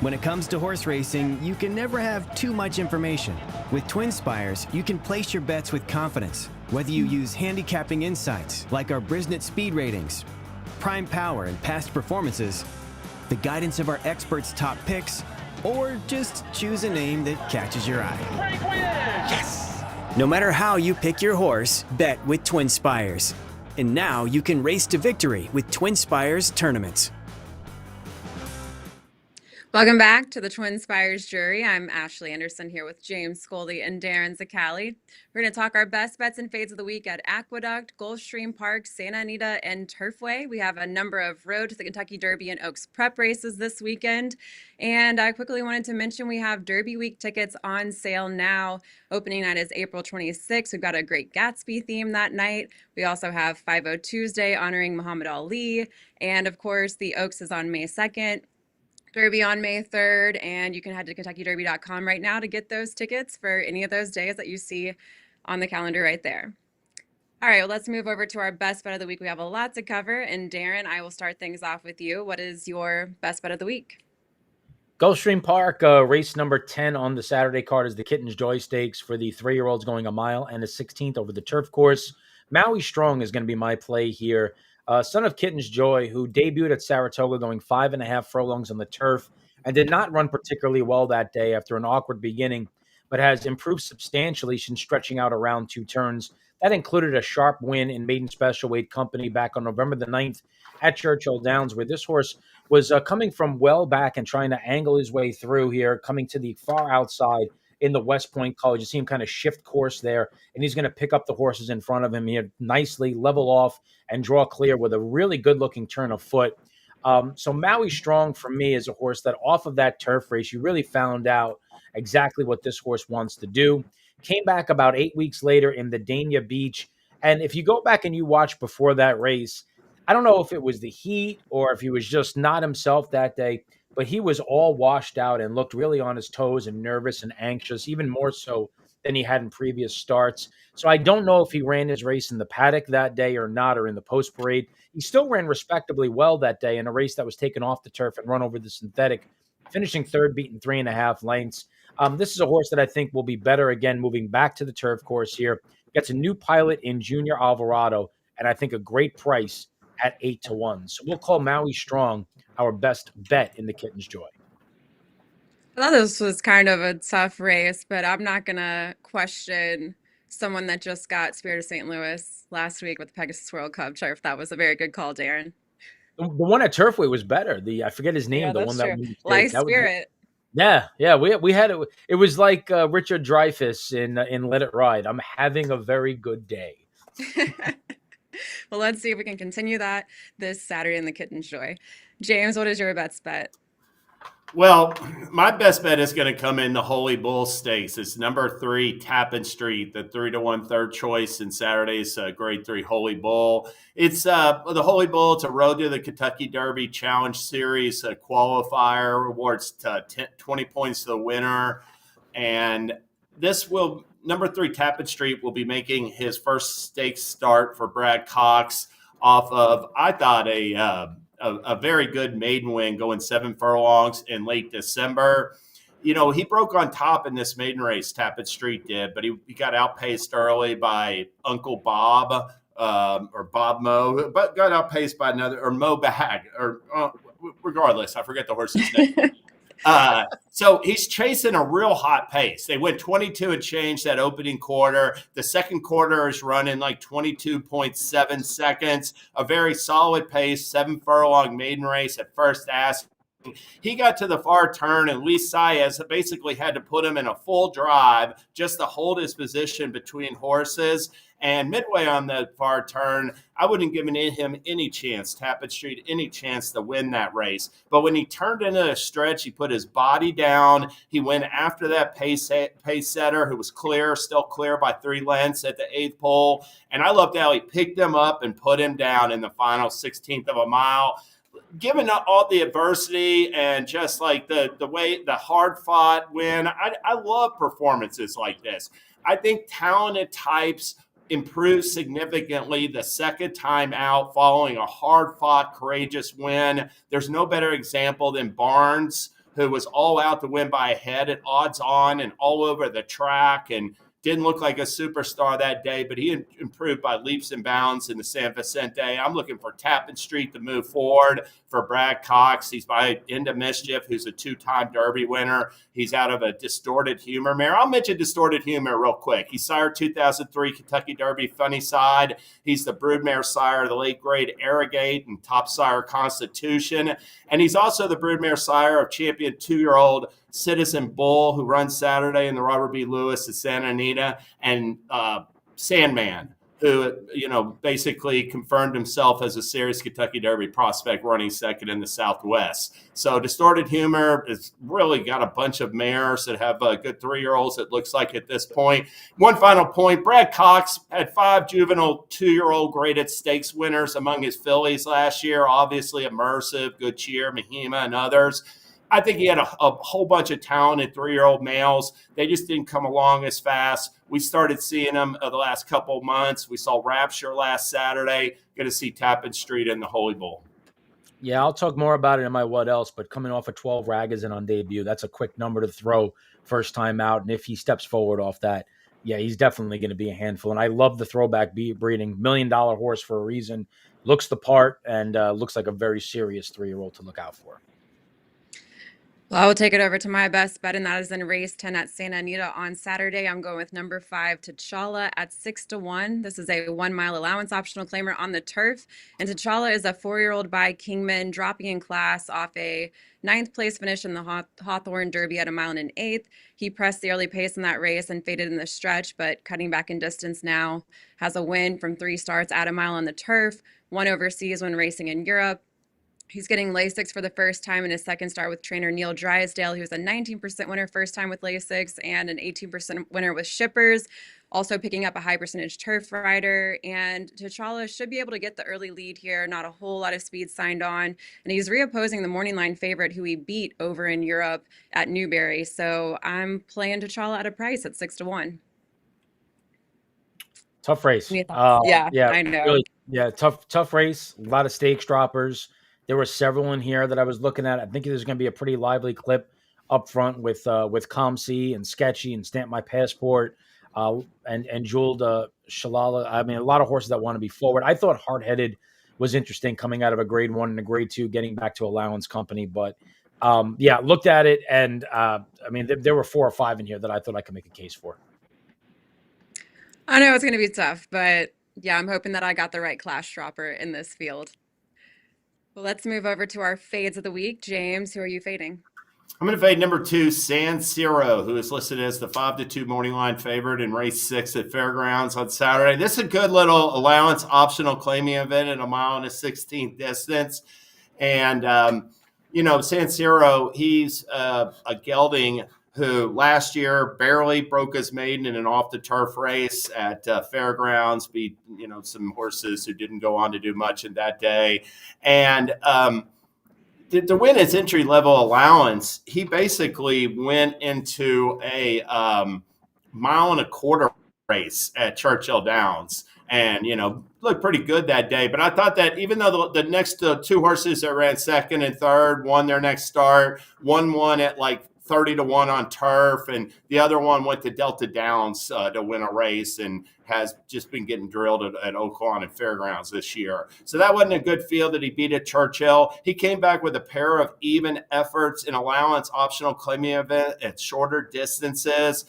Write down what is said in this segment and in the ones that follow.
When it comes to horse racing, you can never have too much information. With TwinSpires, you can place your bets with confidence, whether you use handicapping insights like our Brisnet speed ratings, prime power and past performances, the guidance of our experts' top picks, or just choose a name that catches your eye. Yes! No matter how you pick your horse, bet with TwinSpires. And now you can race to victory with TwinSpires tournaments. Welcome back to the TwinSpires Jury. I'm Ashley Anderson here with James Scully and Darin Zoccali. We're going to talk our best bets and fades of the week at Aqueduct, Gulfstream Park, Santa Anita, and Turfway. We have a number of Road to the Kentucky Derby and Oaks prep races this weekend. And I quickly wanted to mention we have Derby Week tickets on sale now. Opening night is April 26th. We've got a great Gatsby theme that night. We also have 5-0 Tuesday honoring Muhammad Ali. And of course, the Oaks is on May 2nd. Derby on May 3rd, and you can head to KentuckyDerby.com right now to get those tickets for any of those days that you see on the calendar right there. All right, well, let's move over to our best bet of the week. We have a lot to cover, and Darin, I will start things off with you. What is your best bet of the week? Gulfstream Park, race number 10 on the Saturday card is the Kitten's Joy Stakes for the 3-year-olds going a mile and a 16th over the turf course. Maui Strong is going to be my play here. Son of Kitten's Joy, who debuted at Saratoga going 5.5 furlongs on the turf and did not run particularly well that day after an awkward beginning, but has improved substantially since stretching out around 2 turns. That included a sharp win in maiden special weight company back on November the 9th at Churchill Downs, where this horse was coming from well back and trying to angle his way through here, coming to the far outside in the West Point College. You see him kind of shift course there, and he's going to pick up the horses in front of him here nicely, level off, and draw clear with a really good-looking turn of foot. So Maui Strong, for me, is a horse that off of that turf race, you really found out exactly what this horse wants to do. Came back about 8 weeks later in the Dania Beach, and if you go back and you watch before that race, I don't know if it was the heat or if he was just not himself that day, but he was all washed out and looked really on his toes and nervous and anxious, even more so than he had in previous starts. So I don't know if he ran his race in the paddock that day or not, or in the post parade. He still ran respectably well that day in a race that was taken off the turf and run over the synthetic, finishing third, beaten 3.5 lengths. This is a horse that I think will be better again, moving back to the turf course here. Gets a new pilot in Junior Alvarado, and I think a great price at 8-1. So we'll call Maui Strong our best bet in the Kitten's Joy. I thought this was kind of a tough race, but I'm not going to question someone that just got Spirit of St. Louis last week with the Pegasus World Cup turf. That was a very good call, Darin. The one at Turfway was better. I forget his name. Yeah, the one that Life Spirit. Yeah. We had it. It was like Richard Dreyfuss in Let It Ride. I'm having a very good day. Well, let's see if we can continue that this Saturday in the Kitten's Joy. James, what is your best bet? Well, my best bet is going to come in the Holy Bull Stakes. It's number 3, Tappan Street, the 3-1 third choice in Saturday's Grade 3 Holy Bull. It's the Holy Bull. It's a Road to the Kentucky Derby Challenge Series qualifier, awards 20 points to the winner. And this will, number 3, Tappan Street, will be making his first stakes start for Brad Cox off of, I thought, a very good maiden win going 7 furlongs in late December. You know, he broke on top in this maiden race, Tappan Street did, but he got outpaced early by Uncle Bob or Bob Mo, but got outpaced by another, or Mo Bag, or regardless, I forget the horse's name. So he's chasing a real hot pace. They went 22 and change that opening quarter. The second quarter is running like 22.7 seconds, a very solid pace, 7 furlong maiden race at first ask. He got to the far turn, and Luis Saez basically had to put him in a full drive just to hold his position between horses. And midway on the far turn, I wouldn't give him any chance, Tappan Street, any chance to win that race. But when he turned into a stretch, he put his body down. He went after that pace setter who was still clear by 3 lengths at the 8th pole. And I loved how he picked him up and put him down in the final 16th of a mile. Given all the adversity and just like the way the hard fought win, I love performances like this. I think talented types improve significantly the second time out following a hard fought, courageous win. There's no better example than Barnes, who was all out to win by a head at odds on and all over the track and didn't look like a superstar that day, but he improved by leaps and bounds in the San Vicente. I'm looking for Tappan Street to move forward for Brad Cox. He's by Into Mischief, who's a 2-time Derby winner. He's out of a Distorted Humor mare. I'll mention Distorted Humor real quick. He's sire 2003 Kentucky Derby Funny Side. He's the broodmare sire of the late grade Arrogate and top sire Constitution. And he's also the broodmare sire of champion 2-year-old Citizen Bull, who runs Saturday in the Robert B. Lewis at Santa Anita, and Sandman, who, basically confirmed himself as a serious Kentucky Derby prospect running second in the Southwest. So Distorted Humor has really got a bunch of mares that have good 3-year-olds, it looks like at this point. One final point, Brad Cox had 5 juvenile 2-year-old graded stakes winners among his fillies last year, obviously Immersive, Good Cheer, Mahima, and others. I think he had a whole bunch of talented 3-year-old males. They just didn't come along as fast. We started seeing them the last couple of months. We saw Rapture last Saturday. Going to see Tappan Street in the Holy Bull. Yeah, I'll talk more about it in my what else, but coming off of 12 Ragozin on debut, that's a quick number to throw first time out. And if he steps forward off that, yeah, he's definitely going to be a handful. And I love the throwback breeding, $1 million horse for a reason. Looks the part and looks like a very serious 3-year-old to look out for. Well, I will take it over to my best bet, and that is in race 10 at Santa Anita on Saturday. I'm going with number 5, T'Challa, at 6-1. This is a 1-mile allowance optional claimer on the turf. And T'Challa is a 4-year-old by Kingman, dropping in class off a 9th place finish in the Hawthorne Derby at 1 1/8. He pressed the early pace in that race and faded in the stretch, but cutting back in distance now, has a win from 3 starts at 1 mile on the turf, 1 overseas when racing in Europe. He's getting Lasix for the first time in his second start with trainer Neil Drysdale. He was a 19% winner first time with Lasix and an 18% winner with Shippers. Also picking up a high percentage turf rider. And T'Challa should be able to get the early lead here. Not a whole lot of speed signed on. And he's reopposing the morning line favorite who he beat over in Europe at Newbury. So I'm playing T'Challa at a price at 6-1. Tough race. Yeah, I know. Really, yeah, tough race. A lot of stakes droppers. There were several in here that I was looking at. I think there's going to be a pretty lively clip up front with ComC and Sketchy and Stamp My Passport and Jeweled Shalala. I mean, a lot of horses that want to be forward. I thought Hard Headed was interesting coming out of a grade 1 and a grade 2, getting back to Allowance Company. But looked at it, and there were 4 or 5 in here that I thought I could make a case for. I know it's going to be tough, but yeah, I'm hoping that I got the right class dropper in this field. Well, let's move over to our fades of the week. James, who are you fading? I'm going to fade number 2, San Siro, who is listed as the 5-2 morning line favorite in race 6 at Fairgrounds on Saturday. This is a good little allowance optional claiming event at 1 mile and a 16th distance. And, San Siro, he's a gelding who last year barely broke his maiden in an off-the-turf race at Fairgrounds, beat, some horses who didn't go on to do much in that day. And to win his entry-level allowance, he basically went into a 1.25 mile race at Churchill Downs and, looked pretty good that day. But I thought that even though the next 2 horses that ran second and third won their next start, one won at like 30-1 on turf, and the other one went to Delta Downs to win a race and has just been getting drilled at Oaklawn and Fairgrounds this year. So that wasn't a good field that he beat at Churchill. He came back with a pair of even efforts in allowance optional claiming event at shorter distances,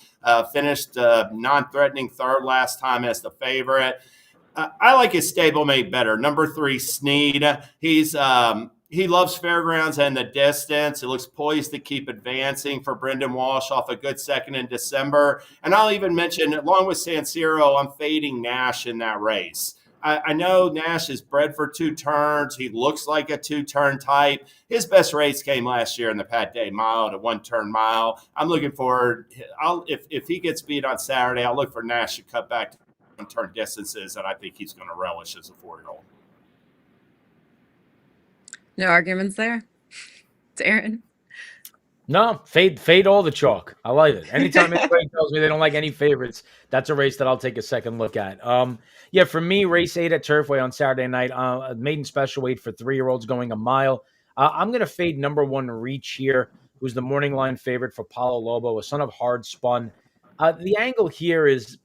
finished non-threatening third last time as the favorite. I like his stablemate better. Number 3, Sneed. He loves Fairgrounds and the distance. It looks poised to keep advancing for Brendan Walsh off a good second in December. And I'll even mention, along with San Siro, I'm fading Nash in that race. I know Nash is bred for 2 turns. He looks like a 2-turn type. His best race came last year in the Pat Day Mile, the 1-turn mile. I'm looking forward. If he gets beat on Saturday, I'll look for Nash to cut back to 1-turn distances, and I think he's going to relish as a 4-year-old. No arguments there. Darin. No, fade all the chalk. I like it. Anytime anybody tells me they don't like any favorites, that's a race that I'll take a second look at. For me, race 8 at Turfway on Saturday night, maiden special weight for 3-year-olds going 1 mile. I'm going to fade number 1 Reach here. who's the morning line favorite for Palo Lobo, a son of Hard Spun. The angle here is,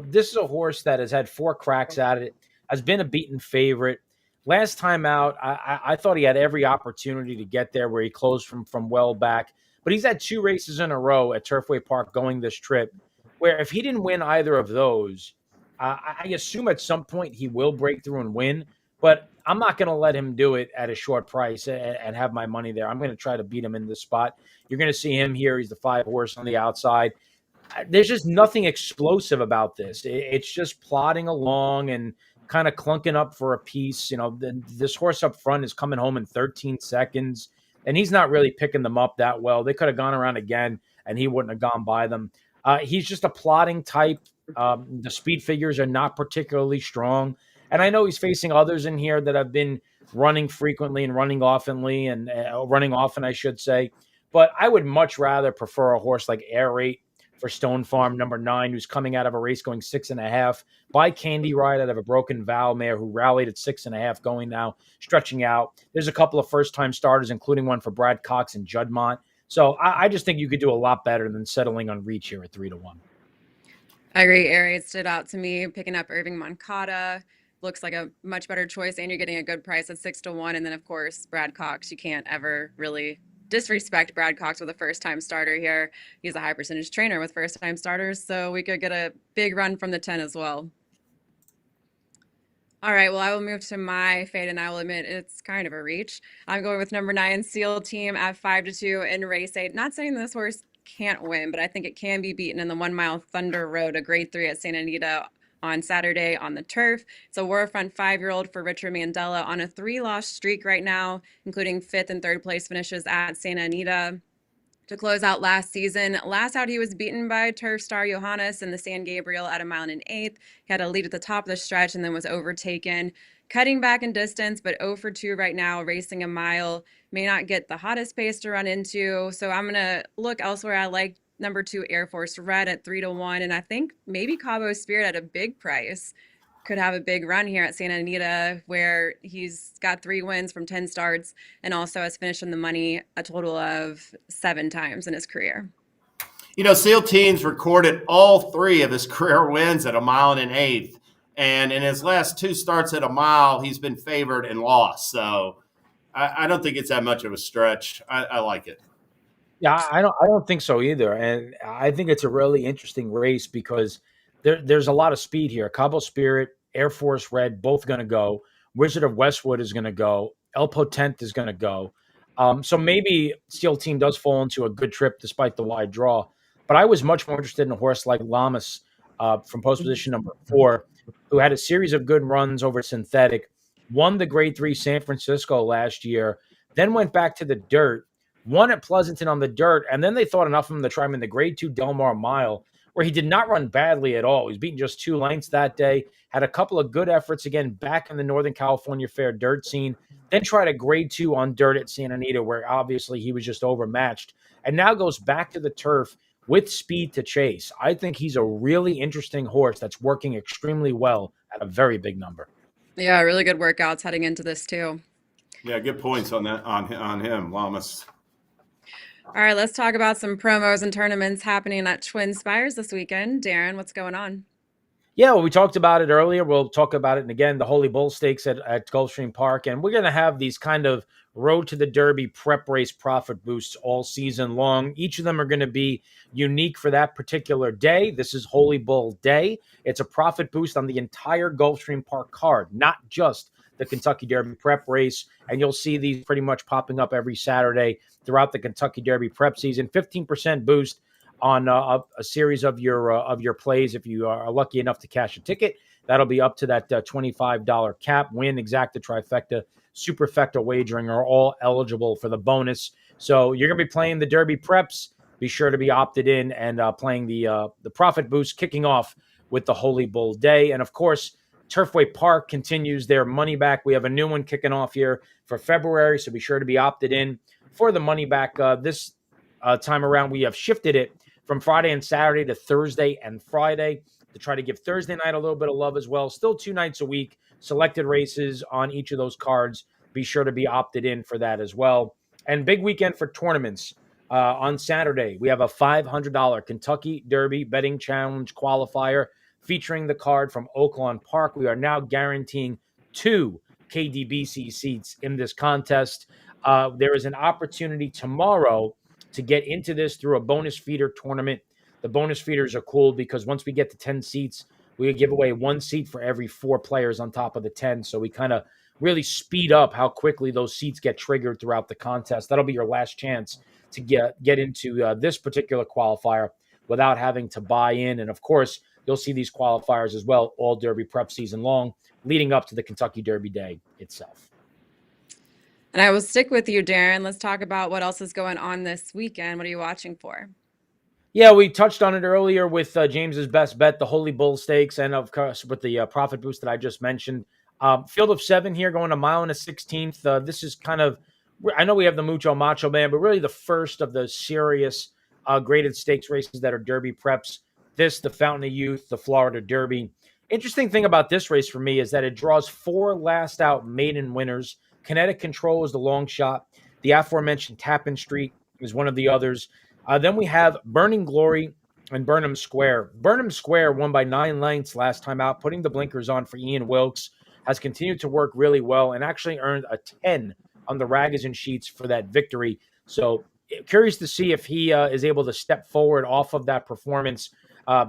this is a horse that has had 4 cracks at it, has been a beaten favorite. Last time out, I thought he had every opportunity to get there where he closed from well back. But he's had 2 races in a row at Turfway Park going this trip, where if he didn't win either of those, I assume at some point he will break through and win. But I'm not going to let him do it at a short price and have my money there. I'm going to try to beat him in this spot. You're going to see him here. He's the 5 horse on the outside. There's just nothing explosive about this. It's just plodding along and kind of clunking up for a piece. This horse up front is coming home in 13 seconds, and he's not really picking them up that well. They could have gone around again, and he wouldn't have gone by them. He's just a plodding type. The speed figures are not particularly strong. And I know he's facing others in here that have been running frequently and running oftenly and running often, I should say. But I would much rather prefer a horse like Air Rate for Stone Farm, number 9, who's coming out of a race going 6.5. By Candy Ride out of a Broken Vow mare who rallied at 6.5, going now, stretching out. There's a couple of first-time starters, including one for Brad Cox and Juddmont. So I just think you could do a lot better than settling on Reach here at 3-1. I agree. Air Rate stood out to me, picking up Irving Moncada. Looks like a much better choice, and you're getting a good price at 6-1. And then, of course, Brad Cox. You can't ever really disrespect Brad Cox with a first-time starter here. He's a high percentage trainer with first-time starters, so we could get a big run from the 10 as well. All right, well, I will move to my fade, and I will admit it's kind of a reach. I'm going with number 9, Seal Team at 5-2 in race 8. Not saying this horse can't win, but I think it can be beaten in the 1 Mile Thunder Road, a grade 3 at Santa Anita on Saturday on the turf. It's a Warfront 5-year-old for Richard Mandela on a 3-loss streak right now, including 5th and 3rd place finishes at Santa Anita to close out last season. Last out, he was beaten by turf star Johannes in the San Gabriel at 1 mile and 1/8. He had a lead at the top of the stretch and then was overtaken, cutting back in distance, but 0 for 2 right now, racing a mile. May not get the hottest pace to run into, so I'm going to look elsewhere. I like number 2, Air Force Red at 3-1, and I think maybe Cabo Spirit at a big price could have a big run here at Santa Anita, where he's got 3 wins from 10 starts and also has finished in the money a total of 7 times in his career. Seal Team's recorded all 3 of his career wins at 1 mile and 1/8. And in his last 2 starts at 1 mile, he's been favored and lost. So I don't think it's that much of a stretch. I like it. Yeah, I don't think so either. And I think it's a really interesting race because there's a lot of speed here. Cabo Spirit, Air Force Red, both going to go. Wizard of Westwood is going to go. El Potent is going to go. So maybe Steel Team does fall into a good trip despite the wide draw. But I was much more interested in a horse like Lamas from post position number 4, who had a series of good runs over synthetic, won the grade 3 San Francisco last year, then went back to the dirt, won at Pleasanton on the dirt, and then they thought enough of him to try him in the grade 2 Del Mar Mile, where he did not run badly at all. He was beaten just 2 lengths that day, had a couple of good efforts again back in the Northern California Fair dirt scene, then tried a grade 2 on dirt at Santa Anita, where obviously he was just overmatched, and now goes back to the turf with speed to chase. I think he's a really interesting horse that's working extremely well at a very big number. Yeah, really good workouts heading into this too. Yeah, good points on that on him, Lamas. All right, let's talk about some promos and tournaments happening at TwinSpires this weekend. Darin, what's going on? Yeah, well, we talked about it earlier. We'll talk about it again, the Holy Bull Stakes at Gulfstream Park. And we're going to have these kind of Road to the Derby prep race profit boosts all season long. Each of them are going to be unique for that particular day. This is Holy Bull Day. It's a profit boost on the entire Gulfstream Park card, not just the Kentucky Derby prep race. And you'll see these pretty much popping up every Saturday throughout the Kentucky Derby prep season. 15% boost on a series of your plays if you are lucky enough to cash a ticket. That'll be up to that $25 cap. Win, exacta, trifecta, superfecta wagering are all eligible for the bonus. So you're going to be playing the Derby preps. Be sure to be opted in and playing the profit boost, kicking off with the Holy Bull Day. And of course, Turfway Park continues their money back. We have a new one kicking off here for February, so be sure to be opted in for the money back. This time around, we have shifted it from Friday and Saturday to Thursday and Friday to try to give Thursday night a little bit of love as well. Still 2 nights a week, selected races on each of those cards. Be sure to be opted in for that as well. And big weekend for tournaments. On Saturday, we have a $500 Kentucky Derby betting challenge qualifier featuring the card from Oaklawn Park. We are now guaranteeing 2 KDBC seats in this contest. There is an opportunity tomorrow to get into this through a bonus feeder tournament. The bonus feeders are cool because once we get to 10 seats, we give away 1 seat for every 4 players on top of the 10. So we kind of really speed up how quickly those seats get triggered throughout the contest. That'll be your last chance to get into this particular qualifier without having to buy in. And of course, you'll see these qualifiers as well all Derby prep season long, leading up to the Kentucky Derby Day itself. And I will stick with you, Darin. Let's talk about what else is going on this weekend. What are you watching for? Yeah, we touched on it earlier with James's best bet, the Holy Bull Stakes, and of course with the profit boost that I just mentioned. Field of 7 here, going a mile and a 16th. This is kind of, I know we have the Mucho Macho Man, but really the first of the serious graded stakes races that are Derby preps. This, the Fountain of Youth, the Florida Derby. Interesting thing about this race for me is that it draws 4 last out maiden winners. Kinetic Control is the long shot. The aforementioned Tappan Street is one of the others. Then we have Burning Glory and Burnham Square. Burnham Square won by 9 lengths last time out, putting the blinkers on for Ian Wilkes. Has continued to work really well and actually earned a 10 on the Ragozin sheets for that victory. So curious to see if he is able to step forward off of that performance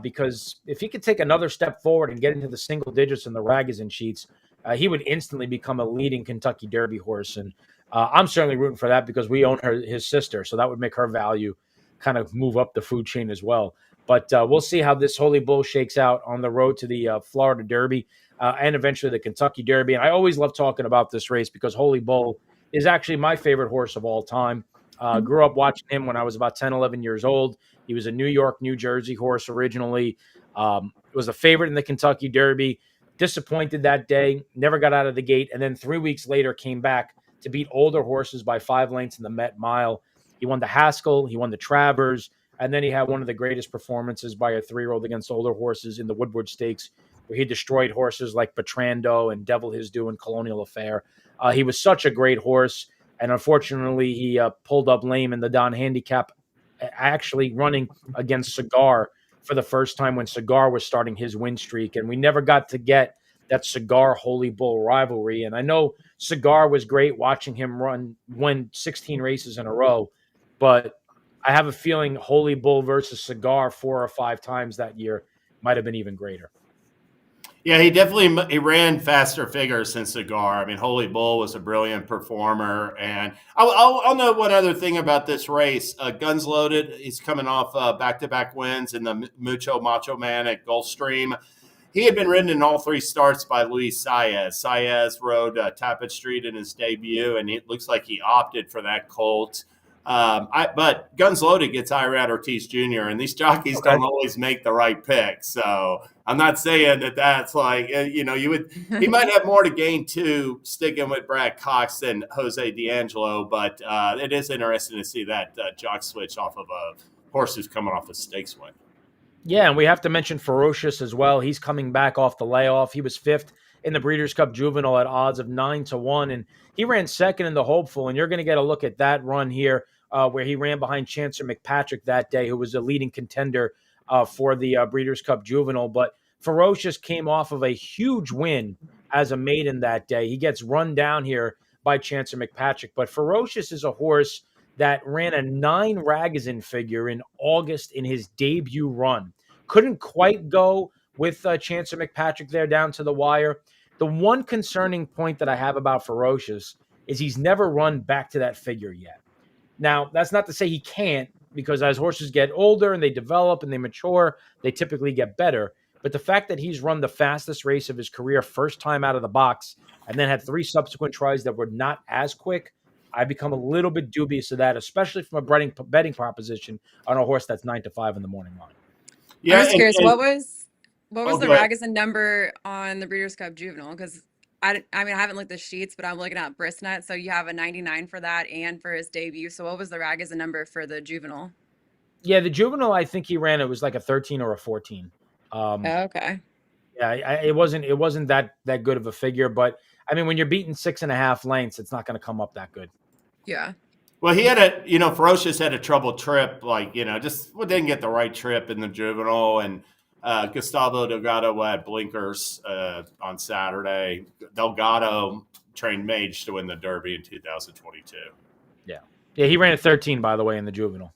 because if he could take another step forward and get into the single digits in the Ragozin sheets, he would instantly become a leading Kentucky Derby horse. And I'm certainly rooting for that because we own his sister. So that would make her value kind of move up the food chain as well. But we'll see how this Holy Bull shakes out on the road to the Florida Derby and eventually the Kentucky Derby. And I always love talking about this race because Holy Bull is actually my favorite horse of all time. Grew up watching him when I was about 10, 11 years old. He was a New York, New Jersey horse originally. Was a favorite in the Kentucky Derby. Disappointed that day, never got out of the gate. And then 3 weeks later came back to beat older horses by 5 lengths in the Met Mile. He won the Haskell, he won the Travers, and then he had one of the greatest performances by a 3-year-old against older horses in the Woodward Stakes, where he destroyed horses like Bertrando and Devil His Due and Colonial Affair. He was such a great horse, and unfortunately, he pulled up lame in the Don Handicap, actually running against Cigar for the first time when Cigar was starting his win streak, and we never got to get that Cigar Holy Bull rivalry. And I know Cigar was great watching him win 16 races in a row, but I have a feeling Holy Bull versus Cigar 4 or 5 times that year might have been even greater. Yeah, he ran faster figures than Cigar. I mean, Holy Bull was a brilliant performer. And I'll note one other thing about this race. Guns Loaded, he's coming off back-to-back wins in the Mucho Macho Man at Gulfstream. He had been ridden in all 3 starts by Luis Saez. Saez rode Tappan Street in his debut, and it looks like he opted for that colt. But Guns Loaded gets Irad Ortiz Jr., and these jockeys don't always make the right pick. So I'm not saying that that's like, he might have more to gain too sticking with Brad Cox than Jose D'Angelo, but it is interesting to see that jock switch off of a horse who's coming off a stakes win. Yeah, and we have to mention Ferocious as well. He's coming back off the layoff. He was 5th in the Breeders' Cup Juvenile at odds of 9-1, and he ran 2nd in the Hopeful, and you're going to get a look at that run here where he ran behind Chancer McPatrick that day, who was a leading contender for the Breeders' Cup Juvenile. But Ferocious came off of a huge win as a maiden that day. He gets run down here by Chancer McPatrick, but Ferocious is a horse that ran a 9 Ragozin figure in August in his debut run. Couldn't quite go with Chancer McPatrick there down to the wire. The one concerning point that I have about Ferocious is he's never run back to that figure yet. Now, that's not to say he can't, because as horses get older and they develop and they mature, they typically get better. But the fact that he's run the fastest race of his career first time out of the box and then had 3 subsequent tries that were not as quick, I become a little bit dubious of that, especially from a betting proposition on a horse that's 9-5 in the morning line. Yeah, I'm just curious, what was the go ahead. Ragozin number on the Breeders' Cup Juvenile? Because I haven't looked at the sheets, but I'm looking at Brisnet. So you have a 99 for that and for his debut. So what was the Ragozin number for the Juvenile? Yeah, the Juvenile, I think he ran, it was like a 13 or a 14. Okay. Yeah, it wasn't that good of a figure, but I mean, when you're beating 6.5 lengths, it's not going to come up that good. Yeah. Well, he had Ferocious had a troubled trip, just didn't get the right trip in the juvenile. And Gustavo Delgado had blinkers on Saturday. Delgado trained Mage to win the Derby in 2022. Yeah. Yeah, he ran a 13, by the way, in the juvenile.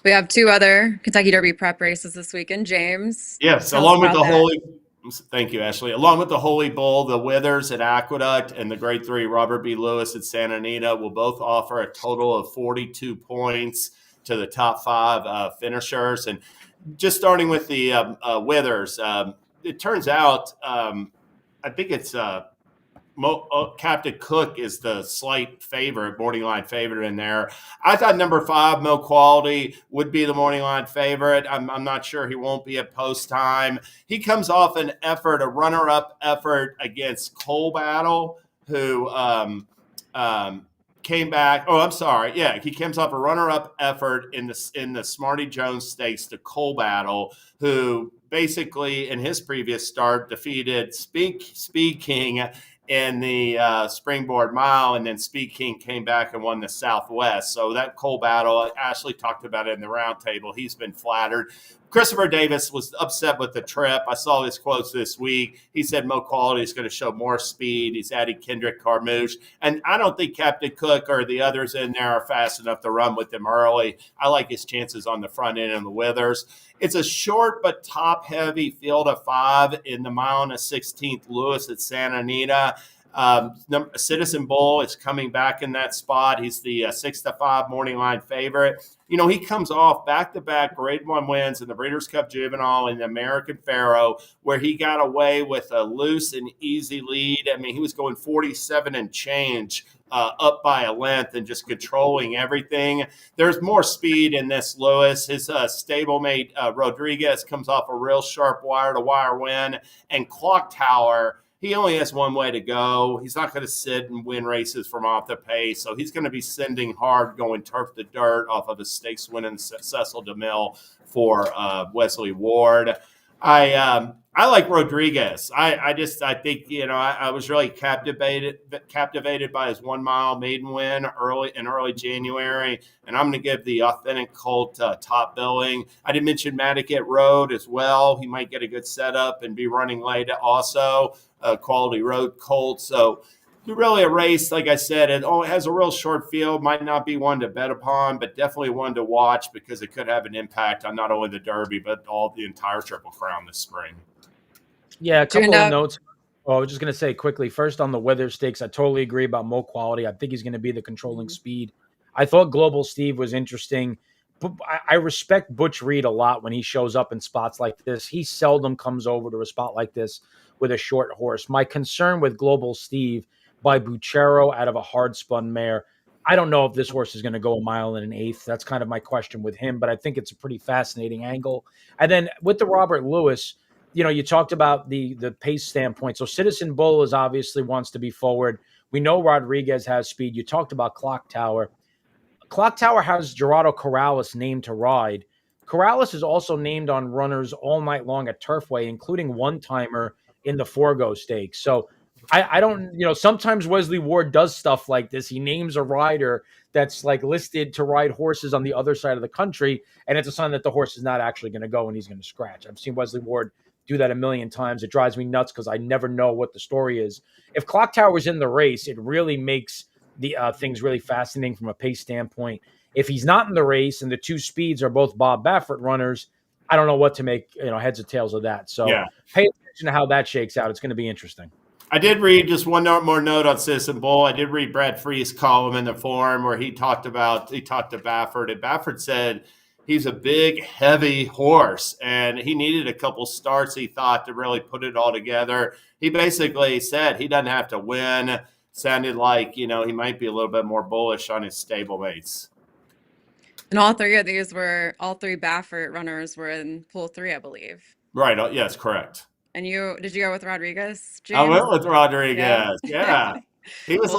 We have 2 other Kentucky Derby prep races this weekend. James. Yes, along with the Thank you, Ashley. Along with the Holy Bull, the Withers at Aqueduct and the Grade 3 Robert B. Lewis at Santa Anita will both offer a total of 42 points to the top 5 finishers. And just starting with the Withers, it turns out, I think it's Captain Cook is the slight favorite, morning line favorite in there. I thought number 5, Mo Quality, would be the morning line favorite. I'm not sure he won't be at post time. He comes off a runner-up effort against Coal Battle, who came back. Oh, I'm sorry. Yeah, he comes off a runner-up effort in the Smarty Jones Stakes to Coal Battle, who basically in his previous start defeated Speed King in the Springboard Mile, and then Speed King came back and won the Southwest. So that Coal Battle, Ashley talked about it in the roundtable. He's been flattered. Christopher Davis was upset with the trip. I saw his quotes this week. He said Mo Quality is going to show more speed. He's adding Kendrick Carmouche. And I don't think Captain Cook or the others in there are fast enough to run with him early. I like his chances on the front end and the Withers. It's a short but top-heavy field of 5 in the mile and a 16th Lewis at Santa Anita. Citizen Bull is coming back in that spot. He's the 6-5 morning line favorite. He comes off back-to-back Grade 1 wins in the Breeders' Cup Juvenile and the American Pharoah, where he got away with a loose and easy lead. I mean, he was going 47 and change up by a length and just controlling everything. There's more speed in this Lewis. His stablemate Rodriguez comes off a real sharp wire-to-wire win. And Clock Tower, he only has one way to go. He's not going to sit and win races from off the pace. So he's going to be sending hard, going turf to dirt off of a stakes win in Cecil DeMille for Wesley Ward. I like Rodriguez. I think, I was really captivated by his 1 mile maiden win in early January. And I'm going to give the Authentic Colt top billing. I did mention Matticat Road as well. He might get a good setup and be running late also. Quality Road Colt. So really a race, like I said, it has a real short field. Might not be one to bet upon, but definitely one to watch because it could have an impact on not only the Derby, but the entire Triple Crown this spring. Yeah, a couple of notes. I was just going to say quickly, first on the weather stakes, I totally agree about Mo Quality. I think he's going to be the controlling speed. I thought Global Steve was interesting. But I respect Butch Reed a lot when he shows up in spots like this. He seldom comes over to a spot like this with a short horse. My concern with Global Steve by Buchero out of a hard-spun mare, I don't know if this horse is going to go 1 mile and an 1/8. That's kind of my question with him, but I think it's a pretty fascinating angle. And then with the Robert Lewis, you talked about the pace standpoint. So Citizen Bull is obviously wants to be forward. We know Rodriguez has speed. You talked about Clock Tower. Clock Tower has Gerardo Corrales named to ride. Corrales is also named on runners all night long at Turfway, including one-timer in the Forgo Stakes. So I don't, sometimes Wesley Ward does stuff like this. He names a rider that's like listed to ride horses on the other side of the country, and it's a sign that the horse is not actually going to go and he's going to scratch. I've seen Wesley Ward do that a million times. It drives me nuts because I never know what the story is. If Clock Tower is in the race, it really makes the things really fascinating from a pace standpoint. If he's not in the race and the 2 speeds are both Bob Baffert runners, I don't know what to make heads or tails of that. So pay attention to how that shakes out. It's going to be interesting. I did read just one more note on Citizen Bull. I did read Brad Free's column in the Forum where he talked to Baffert, and Baffert said he's a big, heavy horse, and he needed a couple starts, he thought, to really put it all together. He basically said he doesn't have to win. Sounded like, he might be a little bit more bullish on his stablemates. And all 3 of these all 3 Baffert runners were in pool 3, I believe. Right. Yes, correct. And did you go with Rodriguez, James? I went with Rodriguez. Yeah. He was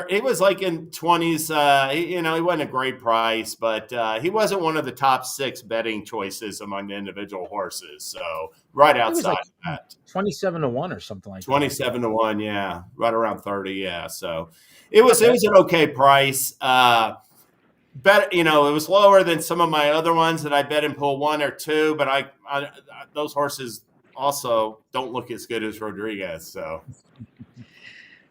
He was like in 20s. He wasn't a great price, but he wasn't one of the top 6 betting choices among the individual horses. So right It was outside like of that. 27-1 or something like that. 27-1, yeah. Right around 30, yeah. So it was an okay price. It was lower than some of my other ones that I bet in pool 1 or 2, but I those horses also don't look as good as Rodriguez. So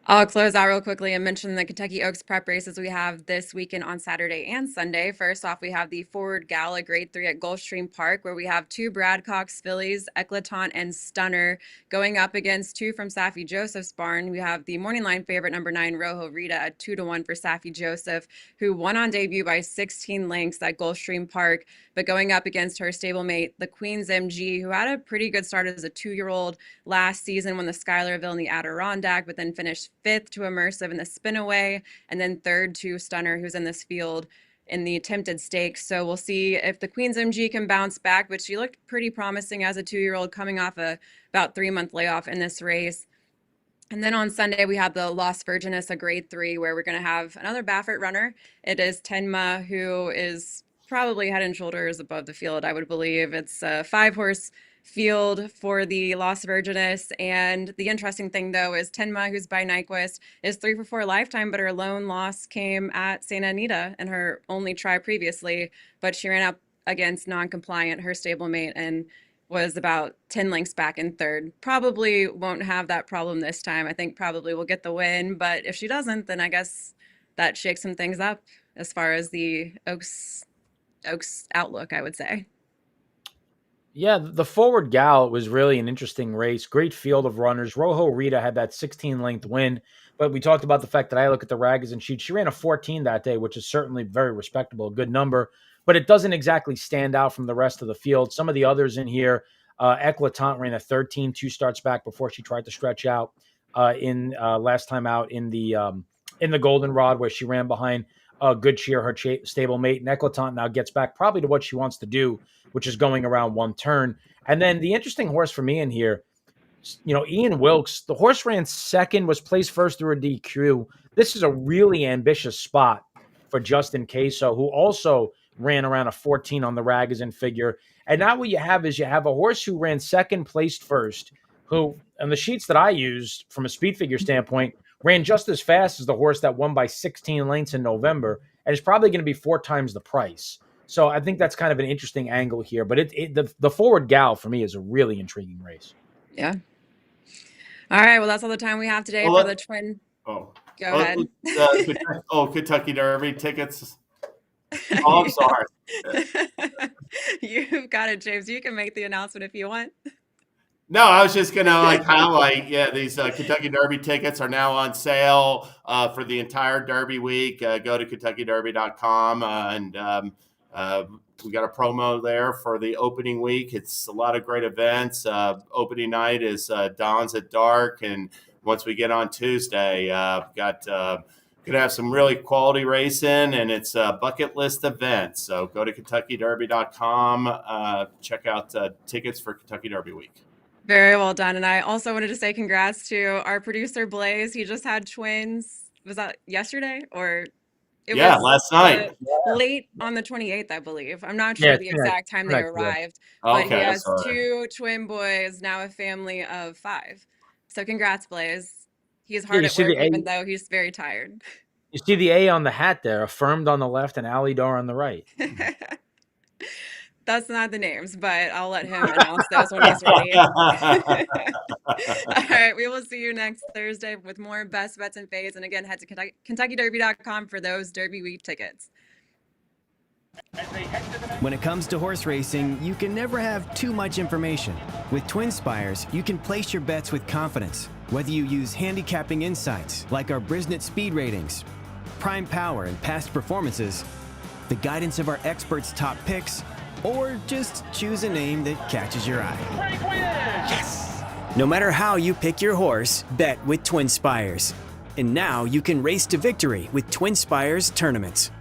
I'll close out real quickly and mention the Kentucky Oaks prep races we have this weekend on Saturday and Sunday. First off, we have the Forward Gala Grade 3 at Gulfstream Park, where we have 2 Brad Cox fillies, Eclatant and Stunner, going up against 2 from Saffie Joseph's barn. We have the morning line favorite, number 9, Rojo Rita, at 2-1 for Saffie Joseph, who won on debut by 16 lengths at Gulfstream Park, but going up against her stablemate, the Queen's MG, who had a pretty good start as a 2-year-old last season, won the Schuylerville and the Adirondack, but then finished 5th to Immersive in the Spinaway, and then 3rd to Stunner, who's in this field in the attempted stakes. So we'll see if the Queen's MG can bounce back, but she looked pretty promising as a 2-year-old coming off a about 3-month layoff in this race. And then on Sunday, we have the Lost Virginess, a Grade 3, where we're going to have another Baffert runner. It is Tenma, who is probably head and shoulders above the field, I would believe. It's a 5-horse field for the Lost Virginess. And the interesting thing, though, is Tenma, who's by Nyquist, is 3-for-4 lifetime, but her lone loss came at Santa Anita in her only try previously. But she ran up against non-compliant, her stablemate, and was about 10 lengths back in 3rd. Probably won't have that problem this time. I think probably will get the win. But if she doesn't, then I guess that shakes some things up as far as the Oaks outlook, I would say. Yeah, the Forward Gal was really an interesting race. Great field of runners. Rojo Rita had that 16-length win, but we talked about the fact that I look at the Ragozin sheet. She ran a 14 that day, which is certainly very respectable, a good number, but it doesn't exactly stand out from the rest of the field. Some of the others in here, Eclatant ran a 13 2 starts back before she tried to stretch out in last time out in the Goldenrod, where she ran behind Good Cheer, her stablemate, and Eclatant now gets back probably to what she wants to do, which is going around one turn. And then the interesting horse for me in here, Ian Wilkes, the horse ran 2nd, was placed 1st through a DQ. This is a really ambitious spot for Justin Queso, who also ran around a 14 on the Ragozin figure. And now what you have is you have a horse who ran 2nd, placed 1st, who, on the sheets that I used from a speed figure standpoint, ran just as fast as the horse that won by 16 lengths in November, and it's probably going to be 4 times the price. So I think that's kind of an interesting angle here. But the Forward Gal, for me, is a really intriguing race. Yeah. All right. Well, that's all the time we have today for the twin. Oh. Go ahead. Kentucky Derby tickets. Oh, I'm sorry. You've got it, James. You can make the announcement if you want. No, I was just gonna highlight. Yeah, these Kentucky Derby tickets are now on sale for the entire Derby week. Go to KentuckyDerby.com and we got a promo there for the opening week. It's a lot of great events. Opening night is Dawns at Dark, and once we get on Tuesday, gonna have some really quality racing, and it's a bucket list event. So go to KentuckyDerby.com. Check out tickets for Kentucky Derby week. Very well done. And I also wanted to say congrats to our producer, Blaze. He just had twins. Was that yesterday or? It was last night. Late on the 28th, I believe. I'm not sure the exact time they arrived. But he has 2 twin boys, now a family of 5. So congrats, Blaze. He's hard at work, even though he's very tired. You see the A on the hat there, affirmed on the left and Alidor on the right. That's not the names, but I'll let him announce those when he's ready. All right, we will see you next Thursday with more best bets and fades. And again, head to KentuckyDerby.com for those Derby week tickets. When it comes to horse racing, you can never have too much information. With TwinSpires, you can place your bets with confidence, whether you use handicapping insights like our Brisnet speed ratings, prime power and past performances, the guidance of our experts' top picks, or just choose a name that catches your eye. Yes! No matter how you pick your horse, bet with TwinSpires. And now you can race to victory with TwinSpires tournaments.